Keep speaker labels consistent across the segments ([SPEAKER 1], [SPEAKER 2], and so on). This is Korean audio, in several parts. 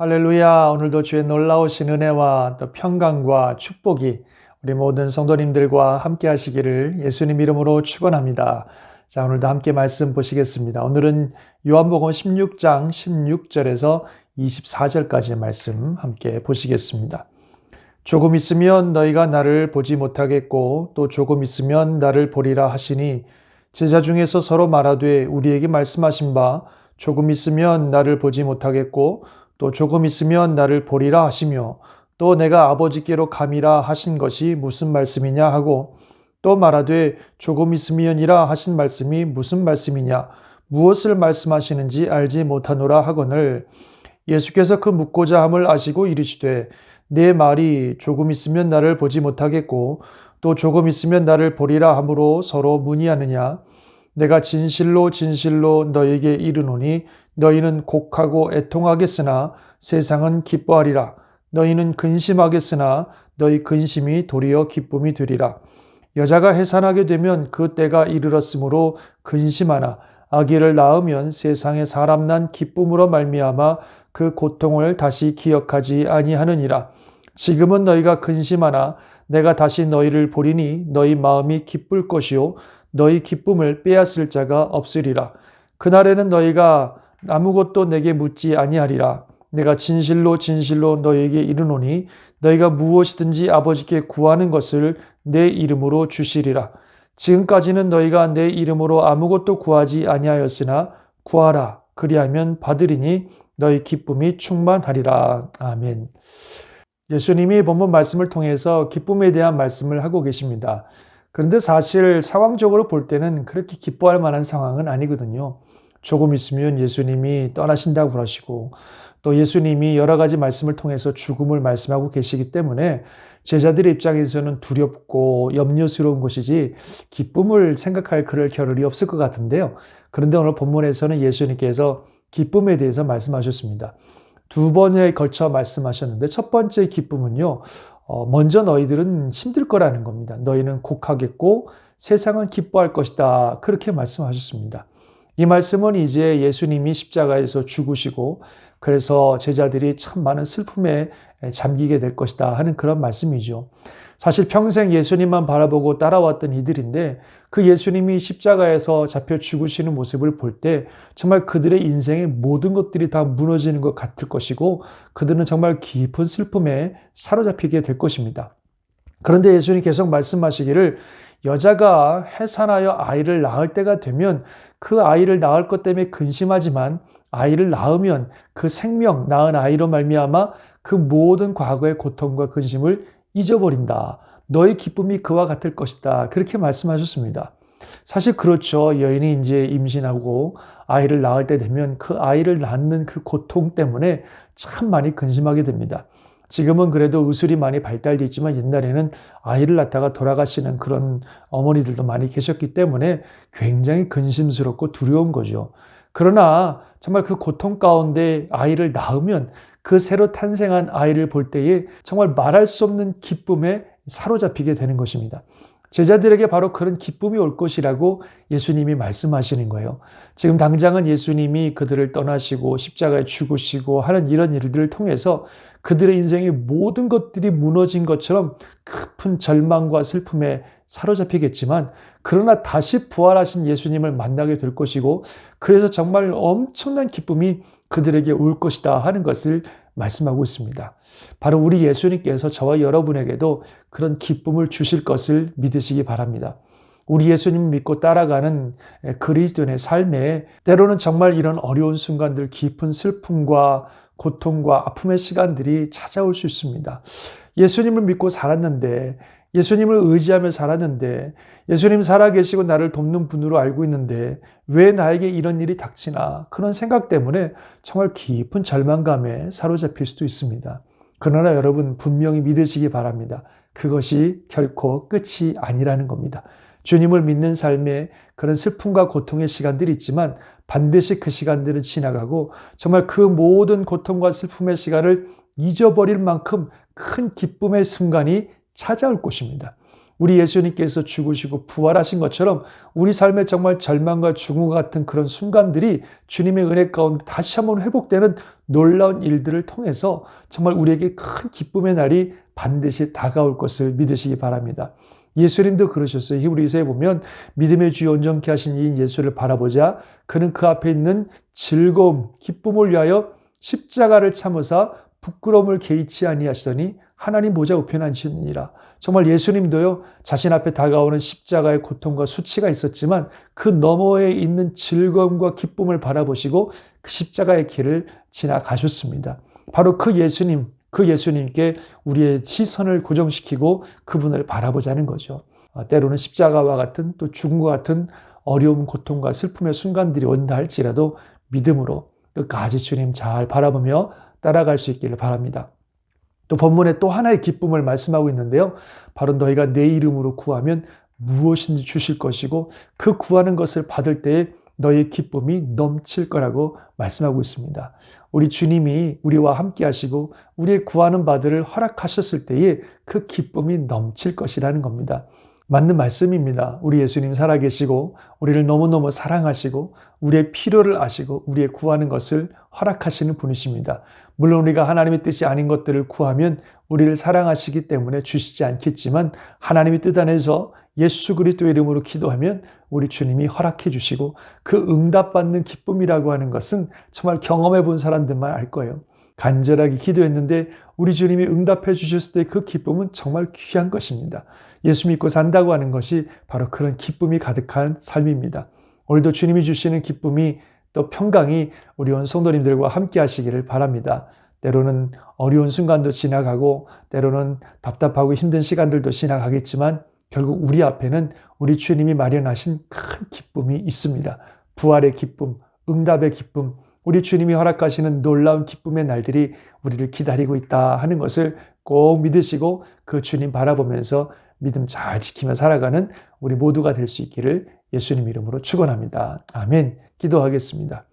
[SPEAKER 1] 할렐루야. 오늘도 주의 놀라우신 은혜와 또 평강과 축복이 우리 모든 성도님들과 함께 하시기를 예수님 이름으로 축원합니다. 자, 오늘도 함께 말씀 보시겠습니다. 오늘은 요한복음 16장 16절에서 24절까지의 말씀 함께 보시겠습니다. 조금 있으면 너희가 나를 보지 못하겠고 또 조금 있으면 나를 보리라 하시니 제자 중에서 서로 말하되 우리에게 말씀하신 바 조금 있으면 나를 보지 못하겠고 또 조금 있으면 나를 보리라 하시며 또 내가 아버지께로 감이라 하신 것이 무슨 말씀이냐 하고 또 말하되 조금 있으면이라 하신 말씀이 무슨 말씀이냐 무엇을 말씀하시는지 알지 못하노라 하거늘 예수께서 그 묻고자 함을 아시고 이르시되 내 말이 조금 있으면 나를 보지 못하겠고 또 조금 있으면 나를 보리라 함으로 서로 문의하느냐 내가 진실로 진실로 너에게 이르노니 너희는 곡하고 애통하겠으나 세상은 기뻐하리라. 너희는 근심하겠으나 너희 근심이 도리어 기쁨이 되리라. 여자가 해산하게 되면 그 때가 이르렀으므로 근심하나 아기를 낳으면 세상에 사람 난 기쁨으로 말미암아 그 고통을 다시 기억하지 아니하느니라. 지금은 너희가 근심하나 내가 다시 너희를 보리니 너희 마음이 기쁠 것이요 너희 기쁨을 빼앗을 자가 없으리라. 그날에는 너희가 아무것도 내게 묻지 아니하리라. 내가 진실로 진실로 너희에게 이르노니 너희가 무엇이든지 아버지께 구하는 것을 내 이름으로 주시리라. 지금까지는 너희가 내 이름으로 아무것도 구하지 아니하였으나 구하라. 그리하면 받으리니 너희 기쁨이 충만하리라. 아멘. 예수님이 본문 말씀을 통해서 기쁨에 대한 말씀을 하고 계십니다. 그런데 사실 상황적으로 볼 때는 그렇게 기뻐할 만한 상황은 아니거든요. 조금 있으면 예수님이 떠나신다고 그러시고 또 예수님이 여러 가지 말씀을 통해서 죽음을 말씀하고 계시기 때문에 제자들의 입장에서는 두렵고 염려스러운 것이지 기쁨을 생각할 그럴 겨를이 없을 것 같은데요. 그런데 오늘 본문에서는 예수님께서 기쁨에 대해서 말씀하셨습니다. 두 번에 걸쳐 말씀하셨는데 첫 번째 기쁨은요. 먼저 너희들은 힘들 거라는 겁니다. 너희는 곡하겠고 세상은 기뻐할 것이다. 그렇게 말씀하셨습니다. 이 말씀은 이제 예수님이 십자가에서 죽으시고 그래서 제자들이 참 많은 슬픔에 잠기게 될 것이다 하는 그런 말씀이죠. 사실 평생 예수님만 바라보고 따라왔던 이들인데 그 예수님이 십자가에서 잡혀 죽으시는 모습을 볼 때 정말 그들의 인생의 모든 것들이 다 무너지는 것 같을 것이고 그들은 정말 깊은 슬픔에 사로잡히게 될 것입니다. 그런데 예수님 계속 말씀하시기를 여자가 해산하여 아이를 낳을 때가 되면 그 아이를 낳을 것 때문에 근심하지만 아이를 낳으면 그 생명, 낳은 아이로 말미암아 그 모든 과거의 고통과 근심을 잊어버린다. 너의 기쁨이 그와 같을 것이다. 그렇게 말씀하셨습니다. 사실 그렇죠. 여인이 이제 임신하고 아이를 낳을 때 되면 그 아이를 낳는 그 고통 때문에 참 많이 근심하게 됩니다. 지금은 그래도 의술이 많이 발달되어 있지만 옛날에는 아이를 낳다가 돌아가시는 그런 어머니들도 많이 계셨기 때문에 굉장히 근심스럽고 두려운 거죠. 그러나 정말 그 고통 가운데 아이를 낳으면 그 새로 탄생한 아이를 볼 때에 정말 말할 수 없는 기쁨에 사로잡히게 되는 것입니다. 제자들에게 바로 그런 기쁨이 올 것이라고 예수님이 말씀하시는 거예요. 지금 당장은 예수님이 그들을 떠나시고 십자가에 죽으시고 하는 이런 일들을 통해서 그들의 인생의 모든 것들이 무너진 것처럼 깊은 절망과 슬픔에 사로잡히겠지만 그러나 다시 부활하신 예수님을 만나게 될 것이고 그래서 정말 엄청난 기쁨이 그들에게 올 것이다 하는 것을 말씀하고 있습니다. 바로 우리 예수님께서 저와 여러분에게도 그런 기쁨을 주실 것을 믿으시기 바랍니다. 우리 예수님 믿고 따라가는 그리스도인의 삶에 때로는 정말 이런 어려운 순간들, 깊은 슬픔과 고통과 아픔의 시간들이 찾아올 수 있습니다. 예수님을 믿고 살았는데 예수님을 의지하며 살았는데 예수님 살아계시고 나를 돕는 분으로 알고 있는데 왜 나에게 이런 일이 닥치나 그런 생각 때문에 정말 깊은 절망감에 사로잡힐 수도 있습니다. 그러나 여러분 분명히 믿으시기 바랍니다. 그것이 결코 끝이 아니라는 겁니다. 주님을 믿는 삶에 그런 슬픔과 고통의 시간들이 있지만 반드시 그 시간들은 지나가고 정말 그 모든 고통과 슬픔의 시간을 잊어버릴 만큼 큰 기쁨의 순간이 찾아올 것입니다. 우리 예수님께서 죽으시고 부활하신 것처럼 우리 삶에 정말 절망과 중후 같은 그런 순간들이 주님의 은혜 가운데 다시 한번 회복되는 놀라운 일들을 통해서 정말 우리에게 큰 기쁨의 날이 반드시 다가올 것을 믿으시기 바랍니다. 예수님도 그러셨어요. 히브리서에 보면 믿음의 주 온전케 하신 이인 예수를 바라보자 그는 그 앞에 있는 즐거움, 기쁨을 위하여 십자가를 참으사 부끄러움을 개의치 아니하시더니 하나님 보좌 우편에 앉으시느니라. 정말 예수님도요, 자신 앞에 다가오는 십자가의 고통과 수치가 있었지만 그 너머에 있는 즐거움과 기쁨을 바라보시고 그 십자가의 길을 지나가셨습니다. 바로 그 예수님께 우리의 시선을 고정시키고 그분을 바라보자는 거죠. 때로는 십자가와 같은 또 죽음과 같은 어려움, 고통과 슬픔의 순간들이 온다 할지라도 믿음으로 끝까지 주님 잘 바라보며 따라갈 수 있기를 바랍니다. 또 본문에 또 하나의 기쁨을 말씀하고 있는데요. 바로 너희가 내 이름으로 구하면 무엇인지 주실 것이고 그 구하는 것을 받을 때에 너희의 기쁨이 넘칠 거라고 말씀하고 있습니다. 우리 주님이 우리와 함께 하시고 우리의 구하는 바들을 허락하셨을 때에 그 기쁨이 넘칠 것이라는 겁니다. 맞는 말씀입니다. 우리 예수님 살아계시고 우리를 너무너무 사랑하시고 우리의 필요를 아시고 우리의 구하는 것을 허락하시는 분이십니다. 물론 우리가 하나님의 뜻이 아닌 것들을 구하면 우리를 사랑하시기 때문에 주시지 않겠지만 하나님의 뜻 안에서 예수 그리스도의 이름으로 기도하면 우리 주님이 허락해 주시고 그 응답받는 기쁨이라고 하는 것은 정말 경험해 본 사람들만 알 거예요. 간절하게 기도했는데 우리 주님이 응답해 주셨을 때 그 기쁨은 정말 귀한 것입니다. 예수 믿고 산다고 하는 것이 바로 그런 기쁨이 가득한 삶입니다. 오늘도 주님이 주시는 기쁨이 또 평강이 우리 온 성도님들과 함께 하시기를 바랍니다. 때로는 어려운 순간도 지나가고 때로는 답답하고 힘든 시간들도 지나가겠지만 결국 우리 앞에는 우리 주님이 마련하신 큰 기쁨이 있습니다. 부활의 기쁨, 응답의 기쁨, 우리 주님이 허락하시는 놀라운 기쁨의 날들이 우리를 기다리고 있다 하는 것을 꼭 믿으시고 그 주님 바라보면서 믿음 잘 지키며 살아가는 우리 모두가 될 수 있기를 예수님 이름으로 축원합니다. 아멘. 기도하겠습니다.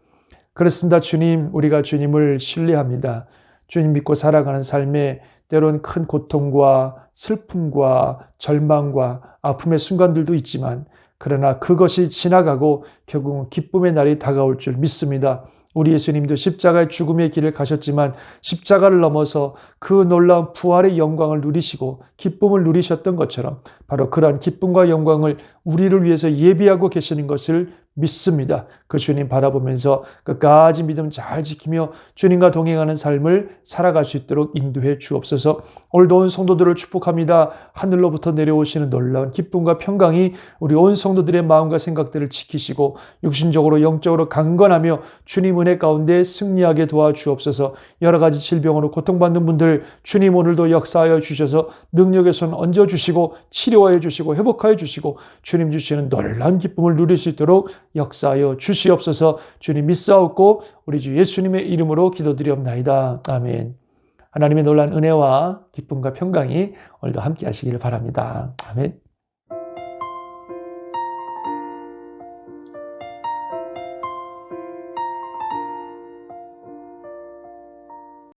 [SPEAKER 1] 그렇습니다. 주님, 우리가 주님을 신뢰합니다. 주님 믿고 살아가는 삶에 때론 큰 고통과 슬픔과 절망과 아픔의 순간들도 있지만 그러나 그것이 지나가고 결국은 기쁨의 날이 다가올 줄 믿습니다. 우리 예수님도 십자가의 죽음의 길을 가셨지만 십자가를 넘어서 그 놀라운 부활의 영광을 누리시고 기쁨을 누리셨던 것처럼 바로 그러한 기쁨과 영광을 우리를 위해서 예비하고 계시는 것을 믿습니다. 그 주님 바라보면서 끝까지 믿음 잘 지키며 주님과 동행하는 삶을 살아갈 수 있도록 인도해 주옵소서. 오늘도 온 성도들을 축복합니다. 하늘로부터 내려오시는 놀라운 기쁨과 평강이 우리 온 성도들의 마음과 생각들을 지키시고 육신적으로 영적으로 강건하며 주님 은혜 가운데 승리하게 도와주옵소서. 여러 가지 질병으로 고통받는 분들 주님 오늘도 역사하여 주셔서 능력의 손 얹어주시고 치료하여 주시고 회복하여 주시고 주님 주시는 놀라운 기쁨을 누릴 수 있도록 역사하여 주시옵소서. 주님 믿사옵고 우리 주 예수님의 이름으로 기도드리옵나이다. 아멘. 하나님의 놀라운 은혜와 기쁨과 평강이 오늘도 함께 하시기를 바랍니다. 아멘.